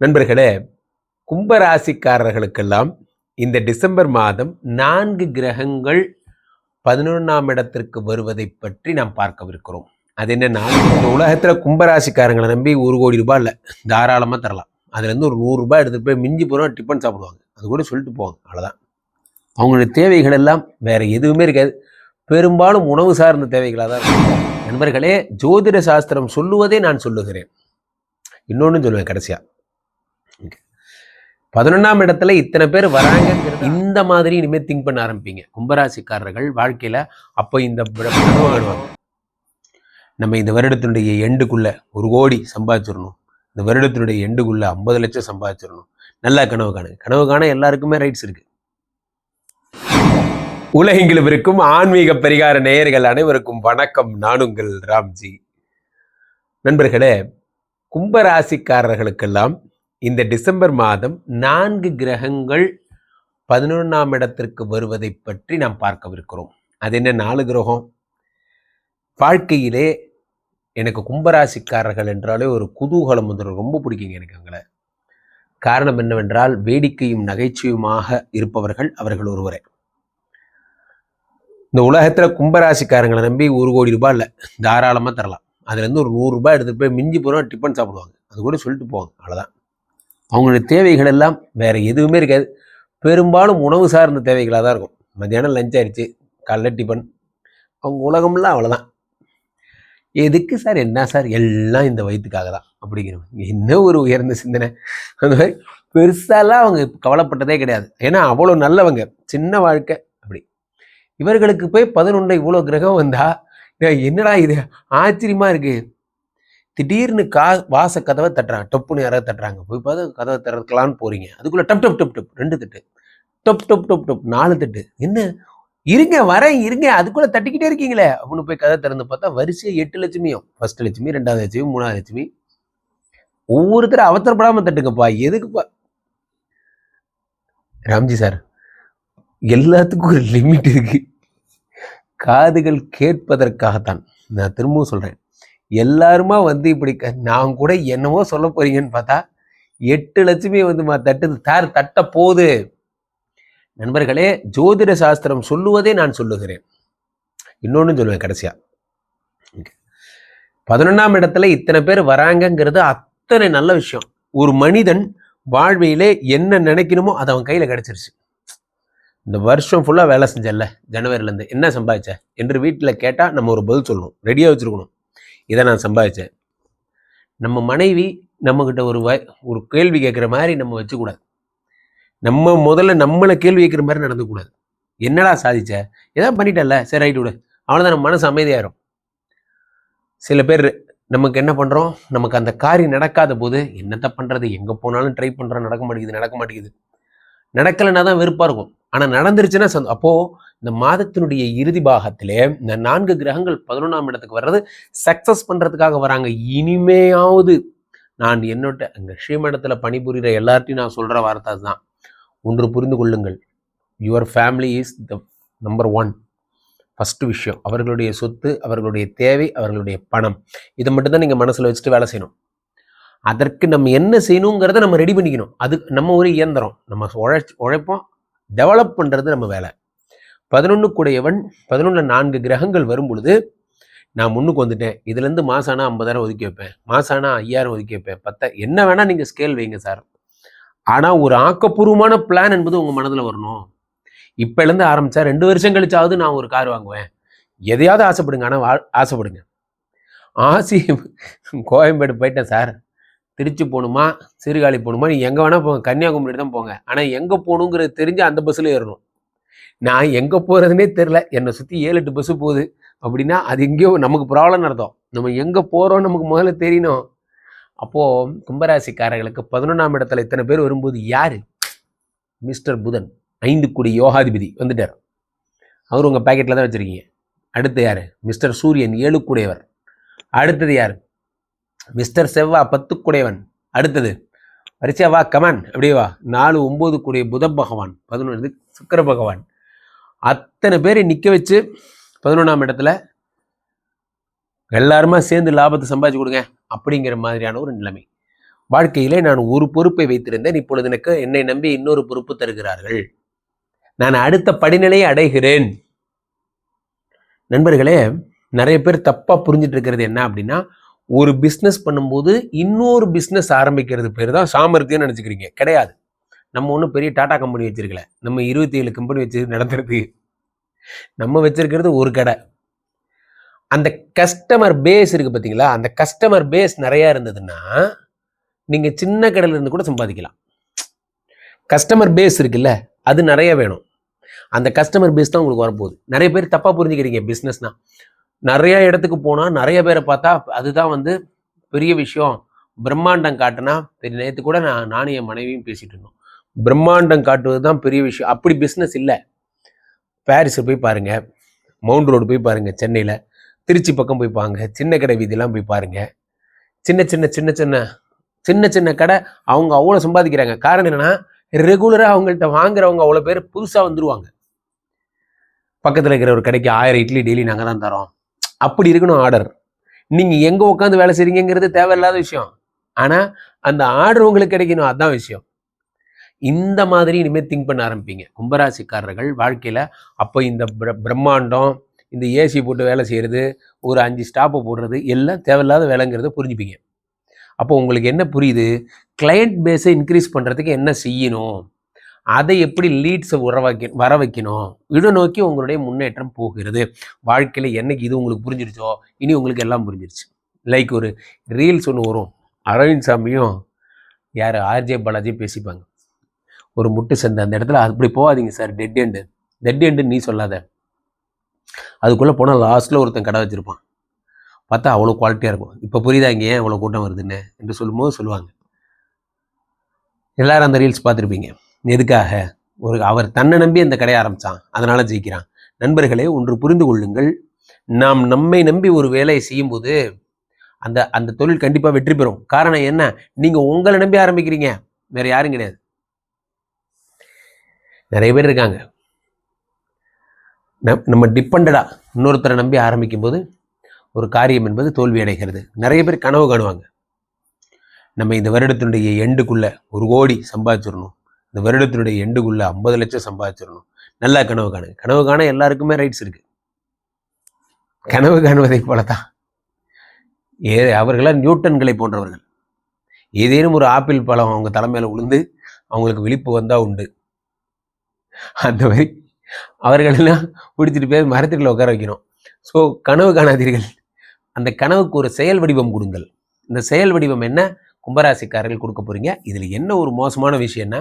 நண்பர்களே, கும்பராசிக்காரர்களுக்கெல்லாம் இந்த டிசம்பர் மாதம் 4 கிரகங்கள் 11ஆம் இடத்திற்கு வருவதை பற்றி நாம் பார்க்கவிருக்கிறோம். அது என்னன்னா, இந்த உலகத்துல கும்பராசிக்காரங்களை நம்பி 1 கோடி ரூபாய் இல்லை, தாராளமா தரலாம். அதுல இருந்து ஒரு 100 ரூபாய் எடுத்துட்டு போய் மிஞ்சி போறோம் டிஃபன் சாப்பிடுவாங்க. அது கூட சொல்லிட்டு போவாங்க, அவ்வளவுதான். அவங்களுடைய தேவைகள் எல்லாம் வேற எதுவுமே இருக்காது. பெரும்பாலும் உணவு சார்ந்த தேவைகளாக தான் இருக்கும். நண்பர்களே, ஜோதிட சாஸ்திரம் சொல்லுவதே நான் சொல்லுகிறேன். இன்னொன்னு சொல்லுவேன் கடைசியா. 11ஆம் இடத்துல இத்தனை பேர் வராங்க, இந்த மாதிரி இனிமே திங்க் பண்ண ஆரம்பிப்பீங்க கும்பராசிக்காரர்கள் வாழ்க்கையில. அப்போ இந்த நம்ம இந்த வருடத்தினுடைய எண்டுக்குள்ள 1 கோடி சம்பாதிச்சிடணும், இந்த வருடத்தினுடைய எண்டுக்குள்ள 50 லட்சம் சம்பாதிச்சிடணும். நல்லா கனவு காணுங்க. கனவு காண எல்லாருக்குமே ரைட்ஸ் இருக்கு. உலகெங்கிலும் இருக்கும் ஆன்மீக பரிகார நேயர்கள் அனைவருக்கும் வணக்கம். நான் உங்கள் ராம்ஜி. நண்பர்களே, கும்பராசிக்காரர்களுக்கெல்லாம் இந்த டிசம்பர் மாதம் 4 கிரகங்கள் 11ஆம் இடத்திற்கு வருவதை பற்றி நாம் பார்க்கவிருக்கிறோம். அது என்ன 4 கிரகம்? வாழ்க்கையிலே எனக்கு கும்பராசிக்காரர்கள் என்றாலே ஒரு குதூகலம் வந்துடும், ரொம்ப பிடிக்குங்க எனக்கு அவங்கள. காரணம் என்னவென்றால், வேடிக்கையும் நகைச்சுவையுமாக இருப்பவர்கள் அவர்கள் ஒருவரே. இந்த உலகத்துல கும்பராசிக்காரங்களை நம்பி 1 கோடி ரூபாய் இல்லை, தாராளமா தரலாம். அதுல இருந்து ஒரு 100 ரூபாய் எடுத்துட்டு போய் மிஞ்சி போறோம் டிஃபன் சாப்பிடுவாங்க. அது கூட சொல்லிட்டு போவாங்க, அவ்வளவுதான். அவங்களுடைய தேவைகள் எல்லாம் வேற எதுவுமே இருக்காது. பெரும்பாலும் உணவு சார்ந்த தேவைகளாக தான் இருக்கும். மத்தியானம் லஞ்ச் ஆயிடுச்சு, காலைல டிஃபன், அவங்க உலகம்லாம் அவ்வளோதான். எதுக்கு சார், என்ன சார், எல்லாம் இந்த வயிற்றுக்காக தான் அப்படிங்கிறவங்க. என்ன ஒரு உயர்ந்த சிந்தனை! அந்த மாதிரி பெருசாலாம் அவங்க கவலைப்பட்டதே கிடையாது. ஏன்னா அவ்வளோ நல்லவங்க, சின்ன வாழ்க்கை அப்படி. இவர்களுக்கு போய் 11 இவ்வளோ கிரகம் வந்தா என்னடா இது ஆச்சரியமா இருக்கு. திடீர்னு வாச கதவை தட்டுறாங்க, டப்புன்னு யாராவது தட்டுறாங்க, போய் பார்த்து கதவை திறக்கலான்னு போறீங்க, அதுக்குள்ள டப் டப் டப் டப் 2 தட்டு, டப் டப் டப் டப் 4 தட்டு. என்ன இருங்க வரேன் இருங்க, அதுக்குள்ள தட்டிக்கிட்டே இருக்கீங்களே அப்படின்னு போய் கதை திறந்து பார்த்தா வரிசையை 8 லட்சுமியும், ஃபர்ஸ்ட் லட்சுமி, 2வது லட்சுமி, 3வது லட்சுமி. ஒவ்வொருத்தரும் அவசரப்படாம தட்டுங்கப்பா. எதுக்குப்பா ராம்ஜி சார்? எல்லாத்துக்கும் ஒரு லிமிட் இருக்கு. காதுகள் கேட்பதற்காகத்தான். நான் திரும்பவும் சொல்றேன், எல்லாருமா வந்து இப்படி நான் கூட என்னவோ சொல்ல போறீங்கன்னு பார்த்தா 8 லட்சுமி வந்து தட்டுது தார் தட்ட போகுது. நண்பர்களே, ஜோதிட சாஸ்திரம் சொல்லுவதே நான் சொல்லுகிறேன். இன்னொன்னு சொல்லுவேன் கடைசியா. 11ஆம் இடத்துல இத்தனை பேர் வராங்கிறது அத்தனை நல்ல விஷயம். ஒரு மனிதன் வாழ்விலே என்ன நினைக்கணுமோ அது அவன் கையில கிடைச்சிருச்சு. இந்த வருஷம் ஃபுல்லா வேலை செஞ்சல, ஜனவரில இருந்து என்ன சம்பாதிச்ச என்று வீட்டில் கேட்டா நம்ம ஒரு பதில் சொல்லணும், ரெடியா வச்சிருக்கணும். இதை நான் சம்பாதிச்சேன். நம்ம மனைவி நம்மகிட்ட ஒரு கேள்வி கேட்குற மாதிரி நம்ம வச்சுக்கூடாது. நம்ம முதல்ல நம்மளை கேள்வி கேட்குற மாதிரி நடந்துக்கூடாது. என்னடா சாதிச்ச, ஏதாவது பண்ணிட்டல, சரி ரைட்டு விடு, அவ்வளோதான், நம்ம மனசு அமைதியாயிரும். சில பேர் நமக்கு என்ன பண்ணுறோம், நமக்கு அந்த காரியம் நடக்காத போது என்னத்த பண்ணுறது, எங்கே போனாலும் ட்ரை பண்ணுறோம், நடக்க மாட்டேங்குது. நடக்கலைன்னா தான் வெறுப்பாக இருக்கும். ஆனால் நடந்துருச்சுன்னா அப்போது இந்த மாதத்தினுடைய இறுதி பாகத்திலே இந்த 4 கிரகங்கள் 11ஆம் இடத்துக்கு வர்றது சக்ஸஸ் பண்ணுறதுக்காக வராங்க. இனிமையாவது நான் என்னோட அங்கே ஸ்ரீமடத்தில் பணிபுரிகிற எல்லார்ட்டையும் நான் சொல்கிற வார்த்தை அதுதான். ஒன்று புரிந்து கொள்ளுங்கள், your family is the number 1. First விஷயம், அவர்களுடைய சொத்து, அவர்களுடைய தேவை, அவர்களுடைய பணம், இதை மட்டும்தான் நீங்கள் மனசில் வச்சுட்டு வேலை செய்யணும். அதற்கு நம்ம என்ன செய்யணுங்கிறத நம்ம ரெடி பண்ணிக்கணும். அது நம்ம ஒரு இயந்திரம், நம்ம உழைப்போம், டெவலப் பண்ணுறது நம்ம வேலை. 11 கூடையவன், 11 4 கிரகங்கள் வரும் பொழுது நான் முன்னுக்கு வந்துட்டேன், இதுலேருந்து மாசானா 50,000 ஒதுக்கி வைப்பேன், மாசானா 5,000 ஒதுக்கி வைப்பேன், 10 என்ன வேணால் நீங்கள் ஸ்கேல் வைங்க சார். ஆனால் ஒரு ஆக்கப்பூர்வமான பிளான் என்பது உங்கள் மனதில் வரணும். இப்போலேருந்து ஆரம்பித்தா 2 வருஷம் கழிச்சாவது நான் ஒரு கார் வாங்குவேன். எதையாவது ஆசைப்படுங்க, ஆனால் ஆசைப்படுங்க. கோயம்பேடு போயிட்டேன் சார், திருச்சி போகணுமா, சீர்காழி போகணுமா, நீ எங்கே வேணால் போங்க, கன்னியாகுமரி தான் போங்க, ஆனால் எங்கே போகணுங்கிறது தெரிஞ்சு அந்த பஸ்ஸில் ஏறணும். நான் எங்கே போகிறதுனே தெரில, என்னை சுற்றி 7-8 பஸ்ஸு போகுது அப்படின்னா அது எங்கேயோ நமக்கு ப்ராப்ளம் நடத்தும். நம்ம எங்கே போகிறோம் நமக்கு முதல்ல தெரியணும். அப்போது கும்பராசிக்காரர்களுக்கு 11ஆம் இடத்துல இத்தனை பேர் வரும்போது யார்? மிஸ்டர் புதன், 5 கோடி யோகாதிபதி வந்துட்டார். அவர் உங்கள் பேக்கெட்டில் தான் வச்சுருக்கீங்க. அடுத்து யார்? மிஸ்டர் சூரியன், 7 கூடையவர். அடுத்தது யார்? மிஸ்டர் செவ்வா, 10 கூடையவன். அடுத்தது வரிசையா வா, கமான் அப்படியே வா, 4 9 கூடிய புத பகவான், 11 சுக்கிர பகவான். அத்தனை பேரை நிற்க வச்சு 11ஆம் இடத்துல எல்லாருமா சேர்ந்து லாபத்தை சம்பாதிச்சு கொடுங்க அப்படிங்கிற மாதிரியான ஒரு நிலைமை. வாழ்க்கையிலே நான் ஒரு பொறுப்பை வைத்திருந்தேன், இப்பொழுது எனக்கு என்னை நம்பி இன்னொரு பொறுப்பு தருகிறார்கள், நான் அடுத்த படிநிலையை அடைகிறேன். நண்பர்களே, நிறைய பேர் தப்பா புரிஞ்சுட்டு இருக்கிறது என்ன அப்படின்னா, ஒரு பிஸ்னஸ் பண்ணும்போது இன்னொரு பிஸ்னஸ் ஆரம்பிக்கிறது பேர் தான் சாமர்த்தியம் நினைச்சுக்கிறீங்க. கிடையாது. நம்ம ஒன்றும் பெரிய டாடா கம்பெனி வச்சிருக்கல, நம்ம 27 கம்பெனி வச்சு நடத்துறது. நம்ம வச்சிருக்கிறது ஒரு கடை. அந்த கஸ்டமர் பேஸ் இருக்கு பார்த்தீங்களா, அந்த கஸ்டமர் பேஸ் நிறையா இருந்ததுன்னா நீங்கள் சின்ன கடையில் இருந்து கூட சம்பாதிக்கலாம். கஸ்டமர் பேஸ் இருக்குல்ல, அது நிறைய வேணும். அந்த கஸ்டமர் பேஸ் தான் உங்களுக்கு வரப்போகுது. நிறைய பேர் தப்பாக புரிஞ்சுக்கிறீங்க. பிஸ்னஸ்னா நிறைய இடத்துக்கு போனால் நிறைய பேரை பார்த்தா அதுதான் வந்து பெரிய விஷயம். பிரம்மாண்டம் காட்டுனா பெரிய நேற்று கூட நானும் என் மனைவியும் பேசிகிட்டு இருந்தோம். பிரம்மாண்டம் காட்டுவது தான் பெரிய விஷயம். அப்படி பிஸ்னஸ் இல்லை. பாரிஸை போய் பாருங்கள், மவுண்ட் ரோடு போய் பாருங்கள், சென்னையில் திருச்சி பக்கம் போய் பாருங்க, சின்ன கடை வீதியெல்லாம் போய் பாருங்க. சின்ன சின்ன சின்ன சின்ன சின்ன சின்ன கடை அவங்க அவ்வளோ சம்பாதிக்கிறாங்க. காரணம் என்னன்னா, ரெகுலராக அவங்கள்ட்ட வாங்குறவங்க அவ்வளோ பேர் புதுசாக வந்துருவாங்க. பக்கத்தில் இருக்கிற ஒரு கடைக்கு 1000 இட்லி டெய்லி நாங்கள் தான் தரோம். அப்படி இருக்கணும் ஆர்டர். நீங்கள் எங்கே உட்காந்து வேலை செய்றீங்கிறது தேவையில்லாத விஷயம். ஆனால் அந்த ஆர்டர் உங்களுக்கு கிடைக்கணும், அதுதான் விஷயம். இந்த மாதிரி இனிமேல் திங்க் பண்ண ஆரம்பிப்பீங்க கும்பராசிக்காரர்கள் வாழ்க்கையில். அப்போ இந்த பிரம்மாண்டம், இந்த ஏசி போட்டு வேலை செய்கிறது, ஒரு 5 ஸ்டாப்பை போடுறது எல்லாம் தேவையில்லாத வேலைங்கிறத புரிஞ்சுப்பீங்க. அப்போ உங்களுக்கு என்ன புரியுது, கிளையண்ட் பேஸை இன்க்ரீஸ் பண்ணுறதுக்கு என்ன செய்யணும், அதை எப்படி லீட்ஸை வர வைக்கணும், இதை நோக்கி உங்களுடைய முன்னேற்றம் போகிறது. வாழ்க்கையில் என்னைக்கு இது உங்களுக்கு புரிஞ்சிருச்சோ இனி உங்களுக்கு எல்லாம் புரிஞ்சிருச்சு. லைக் ஒரு ரீல்ஸ் ஒன்று வரும், அரவிந்த் சாமியும் யார் ஆர்ஜே பாலாஜியும் பேசிப்பாங்க. ஒரு முட்டு சந்தை, அந்த இடத்துல அப்படி போகாதீங்க சார், டெட் எண்டு நீ சொல்லாத. அதுக்குள்ளே போனால் லாஸ்ட்டில் ஒருத்தன் கடை வச்சுருப்பான், பார்த்தா அவ்வளோ குவாலிட்டியாக இருக்கும். இப்போ புரியுதா இங்கே ஏன் அவ்வளோ கூட்டம் வருதுன்னு என்று சொல்லும்போது சொல்லுவாங்க. எல்லாரும் அந்த ரீல்ஸ் பார்த்துருப்பீங்க. எதுக்காக? அவர் தன்னை நம்பி அந்த கடையை ஆரம்பித்தான், அதனால் ஜெயிக்கிறான். நண்பர்களே, ஒன்று புரிந்து கொள்ளுங்கள், நாம் நம்மை நம்பி ஒரு வேலையை செய்யும்போது அந்த அந்த தொழில் கண்டிப்பாக வெற்றி பெறும். காரணம் என்ன, நீங்கள் உங்களை நம்பி ஆரம்பிக்கிறீங்க, வேறு யாரும் கிடையாது. நிறைய பேர் இருக்காங்க, நம்ம டிபெண்டடாக இன்னொருத்தரை நம்பி ஆரம்பிக்கும் போது ஒரு காரியம் என்பது தோல்வி அடைகிறது. நிறைய பேர் கனவு காணுவாங்க, நம்ம இந்த வருடத்தினுடைய எண்டுக்குள்ளே 1 கோடி சம்பாதிச்சிடணும், இந்த வருடத்தினுடைய எண்டுக்குள்ளே 50 லட்சம் சம்பாதிச்சிடணும். நல்லா கனவு காணுங்க. கனவு காண எல்லாருக்குமே ரைட்ஸ் இருக்கு. கனவு காணுவதை போலத்தான் அவர்களாம் நியூட்டன்களை போன்றவர்கள். ஏதேனும் ஒரு ஆப்பிள் பழம் அவங்க தலைமையில விழுந்து அவங்களுக்கு விழிப்பு வந்தா உண்டு. அந்த மாதிரி அவர்களெல்லாம் பிடிச்சிட்டு போய் மரத்துக்குள்ள உட்கார வைக்கணும். ஸோ கனவு காணாதீர்கள், அந்த கனவுக்கு ஒரு செயல் வடிவம் கொடுங்கள். இந்த செயல் வடிவம் என்ன, கும்பராசிக்காரர்கள் கொடுக்க போறீங்க. இதில் என்ன ஒரு மோசமான விஷயம்னா,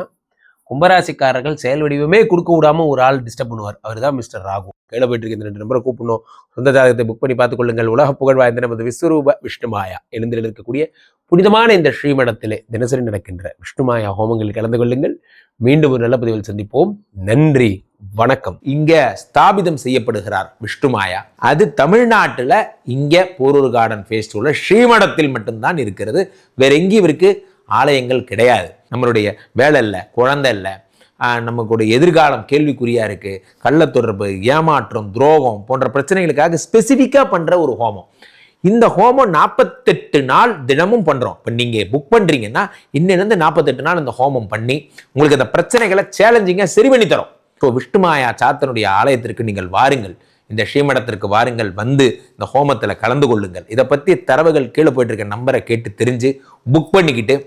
கும்பராசிக்காரர்கள் செயல் வடிவமே கொடுக்க விடாமல் ஒரு ஆள் டிஸ்டர்ப் பண்ணுவார். அவர் தான் மிஸ்டர் ராகு. கையில் போயிட்டு இருக்க இந்த 2 நம்பரை கூப்பிடணும். சொந்த ஜாதகத்தை புக் பண்ணி பார்த்துக் கொள்ளுங்கள். உலக புகழ் வாய்ந்த நமது விஸ்வரூப விஷ்ணுமாயா எழுந்தில் இருக்கக்கூடிய புனிதமான இந்த ஸ்ரீமடத்திலே தினசரி நடக்கின்ற விஷ்ணுமாயா ஹோமங்களில் கலந்து கொள்ளுங்கள். மீண்டும் ஒரு நல்ல பதிவில் சந்திப்போம். நன்றி, வணக்கம். இங்க ஸ்தாபிதம் செய்யப்படுகிறார் விஷ்ணுமாயா. அது தமிழ்நாட்டில் இங்க போரூர் கார்டன் ஃபேஸ்டிவலில் ஸ்ரீமடத்தில் மட்டும்தான் இருக்கிறது. வேற எங்கேயும் இவருக்கு ஆலயங்கள் கிடையாது. நம்மளுடைய வேலை இல்லை, குழந்தை இல்லை, நமக்குடைய எதிர்காலம் கேள்விக்குறியா இருக்கு, கள்ளத்தொடர்பு, ஏமாற்றம், துரோகம் போன்ற பிரச்சனைகளுக்காக ஸ்பெசிஃபிக்காக பண்ற ஒரு ஹோமம். இந்த ஹோமம் 48 நாள் தினமும் பண்றோம். இப்போ நீங்க புக் பண்றீங்கன்னா இன்னிலிருந்து 48 நாள் இந்த ஹோமம் பண்ணி உங்களுக்கு அந்த பிரச்சனைகளை சேலஞ்சிங்கா சரி பண்ணி தரோம். இப்போ விஷ்ணுமாயா சாத்தனுடைய ஆலயத்திற்கு நீங்கள் வாருங்கள், இந்த ஸ்ரீமடத்திற்கு வாருங்கள், வந்து இந்த ஹோமத்தில் கலந்து கொள்ளுங்கள். இதை பற்றி தரவுகள் கீழே போயிட்டு இருக்க நம்பரை கேட்டு தெரிஞ்சு புக் பண்ணிக்கிட்டு